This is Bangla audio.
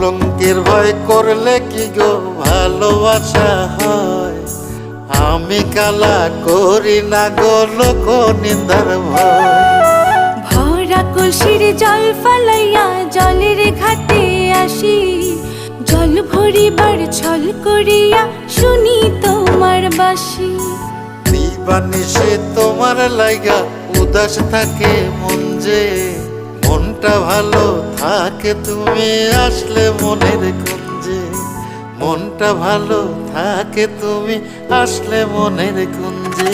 কলঙ্কের ভয় করলে কি গো ভালোবাসা হয়? আমি কালা করি না গো লোক নিন্দার ভয়। ভরা কলসির জল ফালাইয়া জলের ঘাটে আসি, জল ভরিবার ছল করিয়া শুনি তোমার বাঁশি। দিবানিশে তোমার লাইগা উদাস থাকে মন যে, মনটা ভালো থাকে তুমি আসলে মনের কুঞ্জে। মনটা ভালো থাকে তুমি আসলে মনের কুঞ্জে।